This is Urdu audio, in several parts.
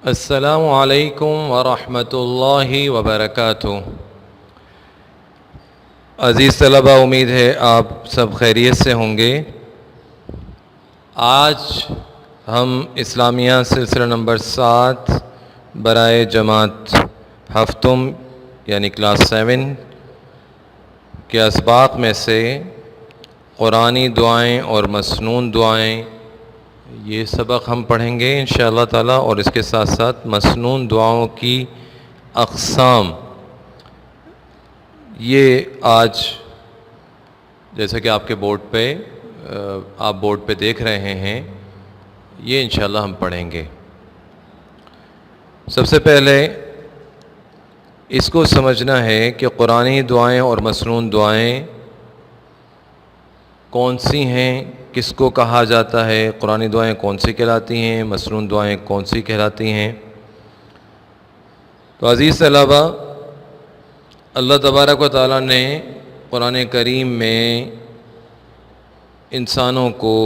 السلام علیکم ورحمۃ اللہ وبرکاتہ۔ عزیز طلبہ، امید ہے آپ سب خیریت سے ہوں گے۔ آج ہم اسلامیہ سلسلہ نمبر 7 برائے جماعت ہفتم یعنی کلاس 7 کے اسباق میں سے قرآنی دعائیں اور مسنون دعائیں، یہ سبق ہم پڑھیں گے انشاءاللہ تعالی، اور اس کے ساتھ ساتھ مسنون دعاؤں کی اقسام۔ یہ آج جیسا کہ آپ کے بورڈ پہ آپ بورڈ پہ دیکھ رہے ہیں، یہ انشاءاللہ ہم پڑھیں گے۔ سب سے پہلے اس کو سمجھنا ہے کہ قرآنی دعائیں اور مسنون دعائیں کون سی ہیں، کس کو کہا جاتا ہے، قرآنی دعائیں کون سی کہلاتی ہیں، مسنون دعائیں کون سی کہلاتی ہیں۔ تو عزیز طلبہ، اللہ تبارک و تعالیٰ نے قرآن کریم میں انسانوں کو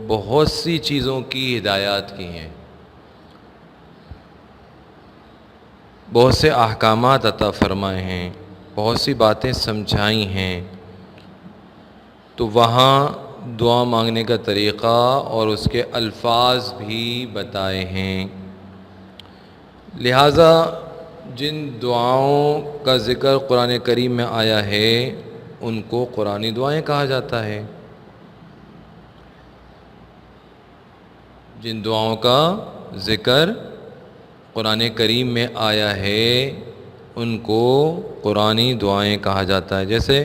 بہت سی چیزوں کی ہدایات کی ہیں، بہت سے احکامات عطا فرمائے ہیں، بہت سی باتیں سمجھائی ہیں۔ تو وہاں دعا مانگنے کا طریقہ اور اس کے الفاظ بھی بتائے ہیں۔ لہٰذا جن دعاؤں کا ذکر قرآن کریم میں آیا ہے ان کو قرآنی دعائیں کہا جاتا ہے۔ جن دعاؤں کا ذکر قرآن کریم میں آیا ہے ان کو قرآنی دعائیں کہا جاتا ہے، جیسے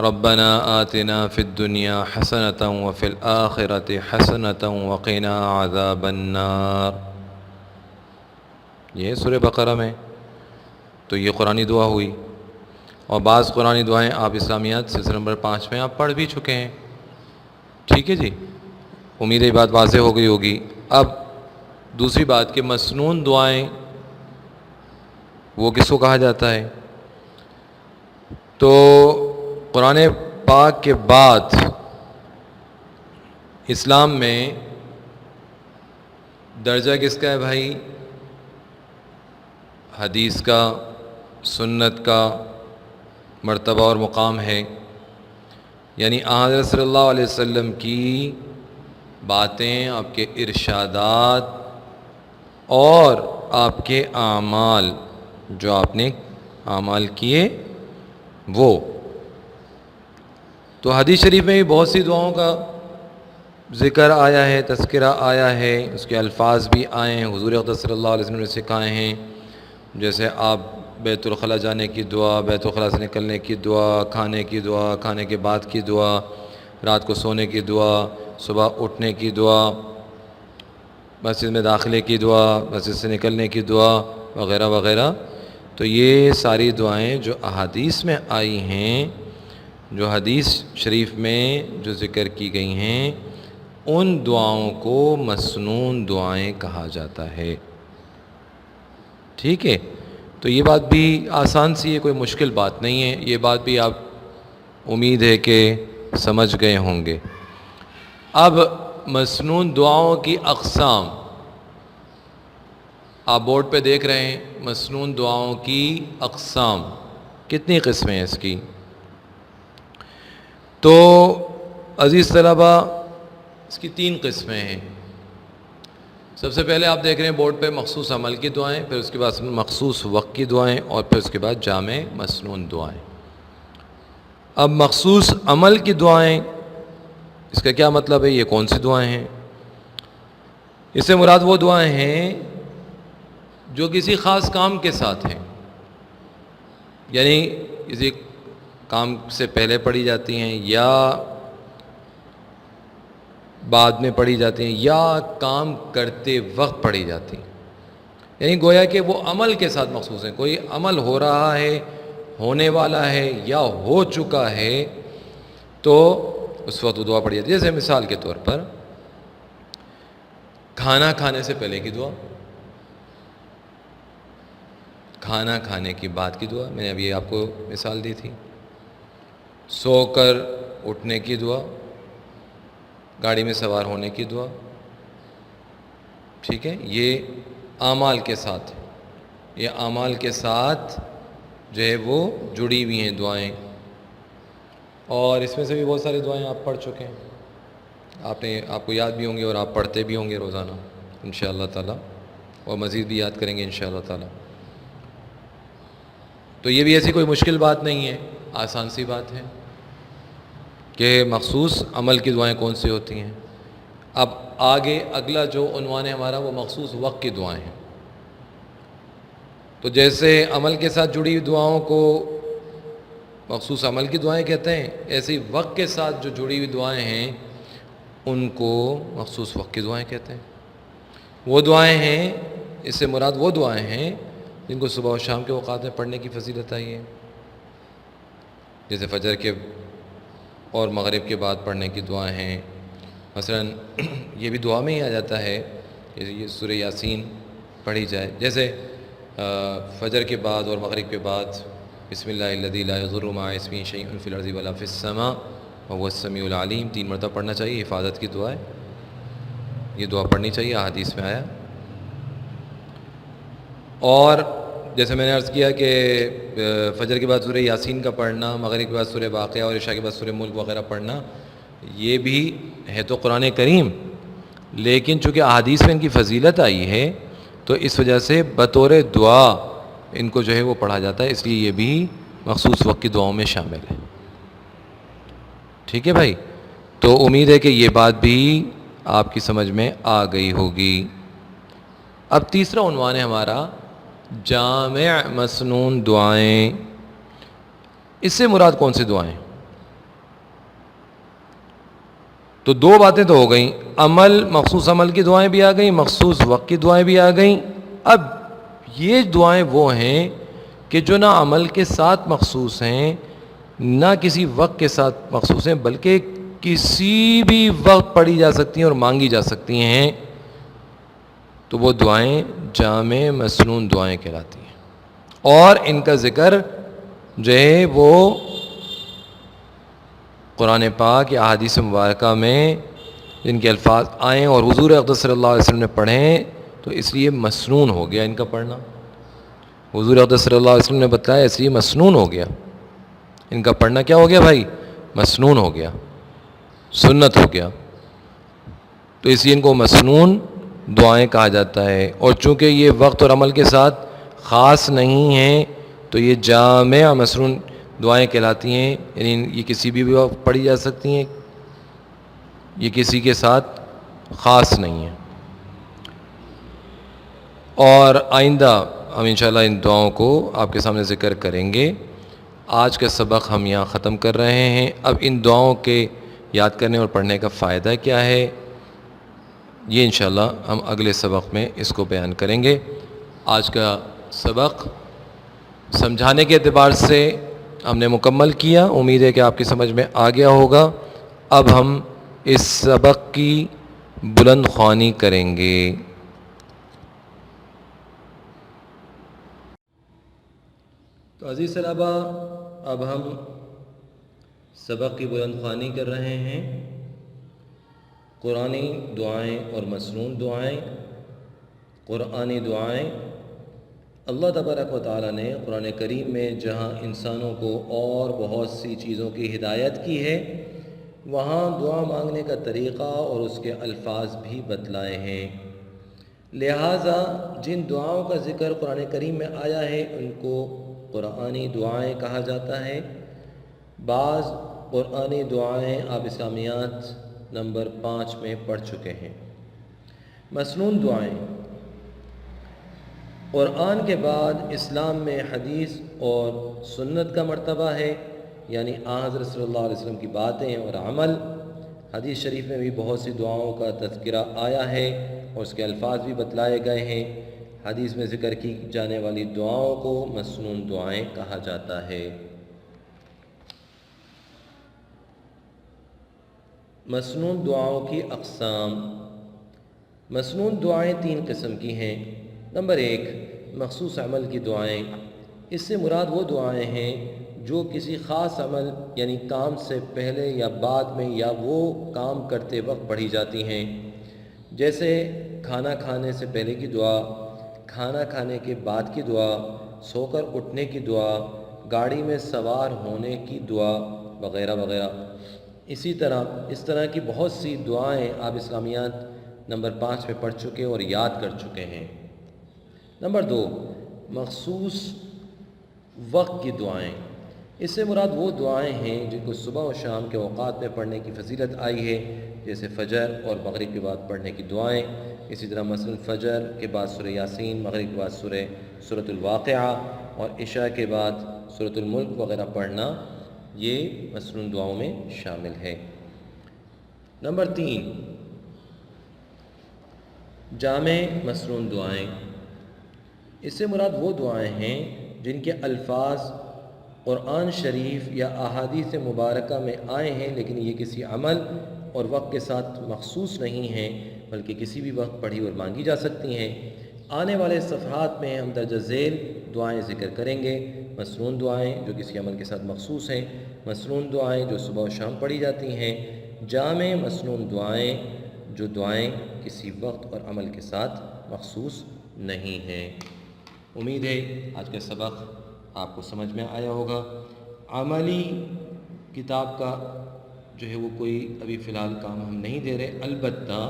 ربنا آتنا فی الدنیا حسنۃ وفی الآخرۃ حسنۃ وقنا عذاب النار، یہ سورہ بقرہ میں، تو یہ قرآنی دعا ہوئی۔ اور بعض قرآنی دعائیں آپ اسلامیات سلسلہ نمبر 5 میں آپ پڑھ بھی چکے ہیں، ٹھیک ہے جی، امید ہے یہ بات واضح ہو گئی ہوگی۔ اب دوسری بات کہ مسنون دعائیں وہ کس کو کہا جاتا ہے؟ تو قرآن پاک کے بعد اسلام میں درجہ کس کا ہے بھائی؟ حدیث کا، سنت کا مرتبہ اور مقام ہے، یعنی حضرت صلی اللہ علیہ وسلم کی باتیں، آپ کے ارشادات اور آپ کے اعمال، جو آپ نے اعمال کیے وہ۔ تو حدیث شریف میں بھی بہت سی دعاؤں کا ذکر آیا ہے، تذکرہ آیا ہے، اس کے الفاظ بھی آئے ہیں، حضور اقدس صلی اللہ علیہ وسلم نے سکھائے ہیں، جیسے آپ بیت الخلاء جانے کی دعا، بیت الخلاء سے نکلنے کی دعا، کھانے کی دعا، کھانے کے بعد کی دعا، رات کو سونے کی دعا، صبح اٹھنے کی دعا، مسجد میں داخلے کی دعا، مسجد سے نکلنے کی دعا وغیرہ وغیرہ۔ تو یہ ساری دعائیں جو احادیث میں آئی ہیں، جو حدیث شریف میں جو ذکر کی گئی ہیں، ان دعاؤں کو مسنون دعائیں کہا جاتا ہے، ٹھیک ہے۔ تو یہ بات بھی آسان سی ہے، کوئی مشکل بات نہیں ہے، یہ بات بھی آپ امید ہے کہ سمجھ گئے ہوں گے۔ اب مسنون دعاؤں کی اقسام آپ بورڈ پہ دیکھ رہے ہیں، مسنون دعاؤں کی اقسام کتنی قسمیں ہیں اس کی؟ تو عزیز طلبہ، اس کی 3 قسمیں ہیں۔ سب سے پہلے آپ دیکھ رہے ہیں بورڈ پہ مخصوص عمل کی دعائیں، پھر اس کے بعد مخصوص وقت کی دعائیں، اور پھر اس کے بعد جامع مسنون دعائیں۔ اب مخصوص عمل کی دعائیں، اس کا کیا مطلب ہے؟ یہ کون سی دعائیں ہیں؟ اس سے مراد وہ دعائیں ہیں جو کسی خاص کام کے ساتھ ہیں، یعنی کسی کام سے پہلے پڑھی جاتی ہیں یا بعد میں پڑھی جاتی ہیں یا کام کرتے وقت پڑھی جاتی ہیں، یعنی گویا کہ وہ عمل کے ساتھ مخصوص ہیں۔ کوئی عمل ہو رہا ہے، ہونے والا ہے یا ہو چکا ہے، تو اس وقت وہ دعا پڑھی جاتی ہے۔ جیسے مثال کے طور پر کھانا کھانے سے پہلے کی دعا، کھانا کھانے کی بعد کی دعا، میں نے ابھی آپ کو مثال دی تھی، سو کر اٹھنے کی دعا، گاڑی میں سوار ہونے کی دعا، ٹھیک ہے، یہ اعمال کے ساتھ، یہ اعمال کے ساتھ جو ہے وہ جڑی ہوئی ہیں دعائیں، اور اس میں سے بھی بہت ساری دعائیں آپ پڑھ چکے ہیں، آپ کو یاد بھی ہوں گے اور آپ پڑھتے بھی ہوں گے روزانہ انشاءاللہ تعالی، اور مزید بھی یاد کریں گے انشاءاللہ تعالی۔ تو یہ بھی ایسی کوئی مشکل بات نہیں ہے، آسان سی بات ہے کہ مخصوص عمل کی دعائیں کون سی ہوتی ہیں۔ اب آگے اگلا جو عنوان ہے ہمارا وہ مخصوص وقت کی دعائیں ہیں۔ تو جیسے عمل کے ساتھ جڑی ہوئی دعاؤں کو مخصوص عمل کی دعائیں کہتے ہیں، ایسے ہی وقت کے ساتھ جو جڑی ہوئی دعائیں ہیں ان کو مخصوص وقت کی دعائیں کہتے ہیں۔ وہ دعائیں ہیں، اس سے مراد وہ دعائیں ہیں جن کو صبح و شام کے اوقات میں پڑھنے کی فضیلت آئی ہے، جیسے فجر کے اور مغرب کے بعد پڑھنے کی دعائیں ہیں۔ مثلا یہ بھی دعا میں ہی آ جاتا ہے کہ یہ سورہ یاسین پڑھی جائے، جیسے فجر کے بعد اور مغرب کے بعد بسم اللہ الذی لا یضر مع اسمہ شیء فی الارض ولا فی السماء وهو السمیع العلیم 3 مرتبہ پڑھنا چاہیے، حفاظت کی دعا ہے، یہ دعا پڑھنی چاہیے، احادیث میں آیا۔ اور جیسے میں نے عرض کیا کہ فجر کے بعد سورہ یاسین کا پڑھنا، مغرب کے بعد سورہ واقعہ اور عشاء کے بعد سورہ ملک وغیرہ پڑھنا، یہ بھی ہے تو قرآن کریم، لیکن چونکہ احادیث میں ان کی فضیلت آئی ہے تو اس وجہ سے بطور دعا ان کو جو ہے وہ پڑھا جاتا ہے، اس لیے یہ بھی مخصوص وقت کی دعاؤں میں شامل ہے۔ ٹھیک ہے بھائی، تو امید ہے کہ یہ بات بھی آپ کی سمجھ میں آ گئی ہوگی۔ اب تیسرا عنوان ہے ہمارا جامع مسنون دعائیں۔ اس سے مراد کون سی دعائیں؟ تو 2 باتیں تو ہو گئیں، عمل، مخصوص عمل کی دعائیں بھی آ گئیں، مخصوص وقت کی دعائیں بھی آ گئیں۔ اب یہ دعائیں وہ ہیں کہ جو نہ عمل کے ساتھ مخصوص ہیں نہ کسی وقت کے ساتھ مخصوص ہیں، بلکہ کسی بھی وقت پڑھی جا سکتی ہیں اور مانگی جا سکتی ہیں، تو وہ دعائیں جامع مسنون دعائیں کہلاتی ہیں، اور ان کا ذکر جو ہے وہ قرآن پاک یا احادیث مبارکہ میں جن کے الفاظ آئیں اور حضور اقدس صلی اللہ علیہ وسلم نے پڑھیں تو اس لیے مسنون ہو گیا ان کا پڑھنا۔ حضور اقدس صلی اللہ علیہ وسلم نے بتایا، اس لیے مسنون ہو گیا ان کا پڑھنا۔ کیا ہو گیا بھائی؟ مسنون ہو گیا، سنت ہو گیا، تو اس لیے ان کو مسنون دعائیں کہا جاتا ہے۔ اور چونکہ یہ وقت اور عمل کے ساتھ خاص نہیں ہیں تو یہ جامع مسنون دعائیں کہلاتی ہیں، یعنی یہ کسی بھی وقت پڑھی جا سکتی ہیں، یہ کسی کے ساتھ خاص نہیں ہیں۔ اور آئندہ ہم انشاءاللہ ان دعاؤں کو آپ کے سامنے ذکر کریں گے۔ آج کا سبق ہم یہاں ختم کر رہے ہیں۔ اب ان دعاؤں کے یاد کرنے اور پڑھنے کا فائدہ کیا ہے، یہ انشاءاللہ ہم اگلے سبق میں اس کو بیان کریں گے۔ آج کا سبق سمجھانے کے اعتبار سے ہم نے مکمل کیا، امید ہے کہ آپ کی سمجھ میں آ گیا ہوگا۔ اب ہم اس سبق کی بلند خوانی کریں گے۔ تو عزیز طلبہ، اب ہم سبق کی بلند خوانی کر رہے ہیں، قرآنی دعائیں اور مسنون دعائیں۔ قرآنی دعائیں، اللہ تبارک و تعالیٰ نے قرآن کریم میں جہاں انسانوں کو اور بہت سی چیزوں کی ہدایت کی ہے، وہاں دعا مانگنے کا طریقہ اور اس کے الفاظ بھی بتلائے ہیں۔ لہٰذا جن دعاؤں کا ذکر قرآن کریم میں آیا ہے ان کو قرآنی دعائیں کہا جاتا ہے۔ بعض قرآنی دعائیں آپ اسلامیات نمبر 5 میں پڑھ چکے ہیں۔ مسنون دعائیں، قرآن کے بعد اسلام میں حدیث اور سنت کا مرتبہ ہے، یعنی حضرت صلی اللہ علیہ وسلم کی باتیں اور عمل۔ حدیث شریف میں بھی بہت سی دعاؤں کا تذکرہ آیا ہے اور اس کے الفاظ بھی بتلائے گئے ہیں۔ حدیث میں ذکر کی جانے والی دعاؤں کو مسنون دعائیں کہا جاتا ہے۔ مسنون دعاؤں کی اقسام۔ مسنون دعائیں 3 قسم کی ہیں۔ نمبر 1، مخصوص عمل کی دعائیں۔ اس سے مراد وہ دعائیں ہیں جو کسی خاص عمل یعنی کام سے پہلے یا بعد میں یا وہ کام کرتے وقت پڑھی جاتی ہیں، جیسے کھانا کھانے سے پہلے کی دعا، کھانا کھانے کے بعد کی دعا، سو کر اٹھنے کی دعا، گاڑی میں سوار ہونے کی دعا وغیرہ وغیرہ۔ اسی طرح اس طرح کی بہت سی دعائیں آپ اسلامیات نمبر 5 پہ پڑھ چکے اور یاد کر چکے ہیں۔ نمبر 2، مخصوص وقت کی دعائیں۔ اس سے مراد وہ دعائیں ہیں جن کو صبح و شام کے اوقات میں پڑھنے کی فضیلت آئی ہے، جیسے فجر اور مغرب کے بعد پڑھنے کی دعائیں۔ اسی طرح مثلا فجر کے بعد سورہ یاسین، مغرب کے بعد سورۃ الواقعہ اور عشاء کے بعد سورۃ الملک وغیرہ پڑھنا، یہ مثلا دعاؤں میں شامل ہے۔ نمبر 3، جامع مصنون دعائیں۔ اس سے مراد وہ دعائیں ہیں جن کے الفاظ قرآن شریف یا احادیث مبارکہ میں آئے ہیں، لیکن یہ کسی عمل اور وقت کے ساتھ مخصوص نہیں ہیں، بلکہ کسی بھی وقت پڑھی اور مانگی جا سکتی ہیں۔ آنے والے صفحات میں ہم درجہ ذیل دعائیں ذکر کریں گے۔ مصنون دعائیں جو کسی عمل کے ساتھ مخصوص ہیں، مصنون دعائیں جو صبح و شام پڑھی جاتی ہیں، جامع مصنون دعائیں جو دعائیں کسی وقت اور عمل کے ساتھ مخصوص نہیں ہیں۔ امید ہے آج کا سبق آپ کو سمجھ میں آیا ہوگا۔ عملی کتاب کا جو ہے وہ کوئی ابھی فی الحال کام ہم نہیں دے رہے، البتہ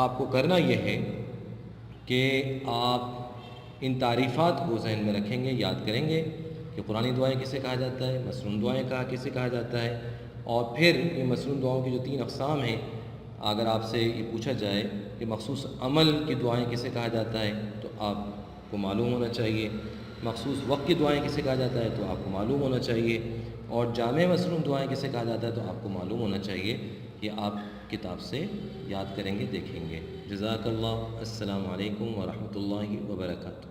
آپ کو کرنا یہ ہے کہ آپ ان تعریفات کو ذہن میں رکھیں گے، یاد کریں گے کہ قرآنی دعائیں کسے کہا جاتا ہے، مصنون دعائیں کسے کہا جاتا ہے، اور پھر یہ مصنون دعاؤں کی جو 3 اقسام ہیں، اگر آپ سے یہ پوچھا جائے کہ مخصوص عمل کی دعائیں کسے کہا جاتا ہے تو آپ کو معلوم ہونا چاہیے، مخصوص وقت کی دعائیں کسے کہا جاتا ہے تو آپ کو معلوم ہونا چاہیے، اور جامع مصنون دعائیں کسے کہا جاتا ہے تو آپ کو معلوم ہونا چاہیے۔ کہ آپ کتاب سے یاد کریں گے، دیکھیں گے۔ جزاک اللہ۔ السلام علیکم ورحمۃ اللہ وبرکاتہ۔